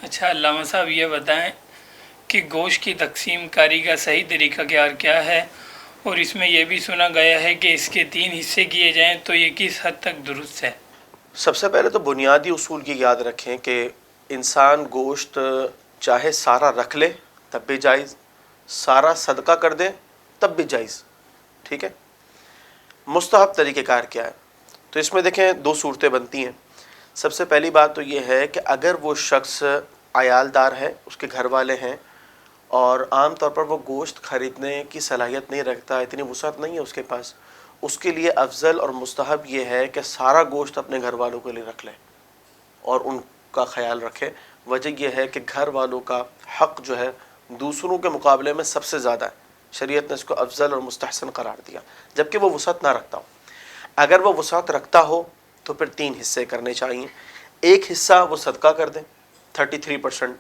اچھا علامہ صاحب یہ بتائیں کہ گوشت کی تقسیم کاری کا صحیح طریقہ کیا ہے، اور اس میں یہ بھی سنا گیا ہے کہ اس کے 3 حصے کیے جائیں تو یہ کس حد تک درست ہے؟ سب سے پہلے تو بنیادی اصول کی یاد رکھیں کہ انسان گوشت چاہے سارا رکھ لے تب بھی جائز، سارا صدقہ کر دے تب بھی جائز، ٹھیک ہے۔ مستحب طریقہ کار کیا ہے؟ تو اس میں دیکھیں 2 صورتیں بنتی ہیں۔ سب سے پہلی بات تو یہ ہے کہ اگر وہ شخص عیالدار ہے، اس کے گھر والے ہیں، اور عام طور پر وہ گوشت خریدنے کی صلاحیت نہیں رکھتا، اتنی وسعت نہیں ہے اس کے پاس، اس کے لیے افضل اور مستحب یہ ہے کہ سارا گوشت اپنے گھر والوں کے لیے رکھ لے اور ان کا خیال رکھے۔ وجہ یہ ہے کہ گھر والوں کا حق جو ہے دوسروں کے مقابلے میں سب سے زیادہ ہے، شریعت نے اس کو افضل اور مستحسن قرار دیا، جبکہ وہ وسعت نہ رکھتا ہو۔ اگر وہ وسعت رکھتا ہو تو پھر 3 حصے کرنے چاہیے۔ ایک حصہ وہ صدقہ کر دیں 33%،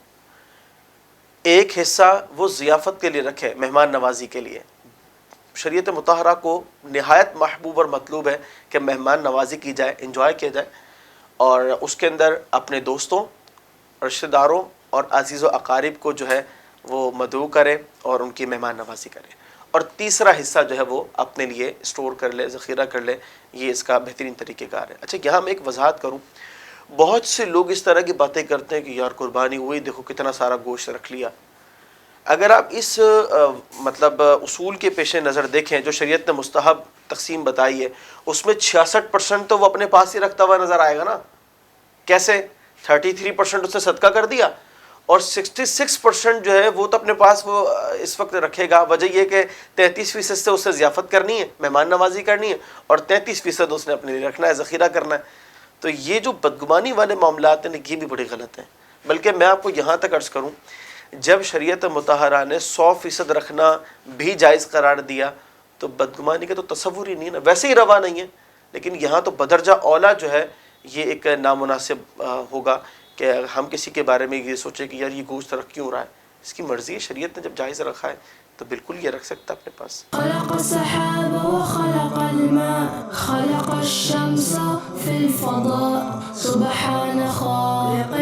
ایک حصہ وہ ضیافت کے لیے رکھے، مہمان نوازی کے لیے۔ شریعت مطہرہ کو نہایت محبوب اور مطلوب ہے کہ مہمان نوازی کی جائے، انجوائے کیا جائے، اور اس کے اندر اپنے دوستوں، رشتہ داروں اور عزیز و اقارب کو جو ہے وہ مدعو کرے اور ان کی مہمان نوازی کرے، اور تیسرا حصہ جو ہے وہ اپنے لیے اسٹور کر لے، ذخیرہ کر لے۔ یہ اس کا بہترین طریقہ کار ہے۔ اچھا، یہاں میں ایک وضاحت کروں، بہت سے لوگ اس طرح کی باتیں کرتے ہیں کہ یار قربانی ہوئی، دیکھو کتنا سارا گوشت رکھ لیا۔ اگر آپ اس مطلب اصول کے پیش نظر دیکھیں جو شریعت نے مستحب تقسیم بتائی ہے، اس میں 66% تو وہ اپنے پاس ہی رکھتا ہوا نظر آئے گا نا۔ کیسے؟ 33% اس نے صدقہ کر دیا، اور 66% جو ہے وہ تو اپنے پاس وہ اس وقت رکھے گا۔ وجہ یہ کہ 33% سے اسے ضیافت کرنی ہے، مہمان نوازی کرنی ہے، اور 33% اس نے اپنے لیے رکھنا ہے، ذخیرہ کرنا ہے۔ تو یہ جو بدگمانی والے معاملات ہیں یہ بھی بڑی غلط ہیں۔ بلکہ میں آپ کو یہاں تک عرض کروں، جب شریعت مطہرہ نے 100% رکھنا بھی جائز قرار دیا تو بدگمانی کا تو تصور ہی نہیں نا، ویسے ہی روا نہیں ہے، لیکن یہاں تو بدرجہ اولا جو ہے یہ ایک نامناسب ہوگا کہ ہم کسی کے بارے میں یہ سوچیں کہ یار یہ گوشت رکھ کیوں رہا ہے۔ اس کی مرضی ہے، شریعت نے جب جائز رکھا ہے تو بالکل یہ رکھ سکتا اپنے پاس۔ خلق السحاب وخلق الماء خلق الشمس في الفضاء سبحان خالق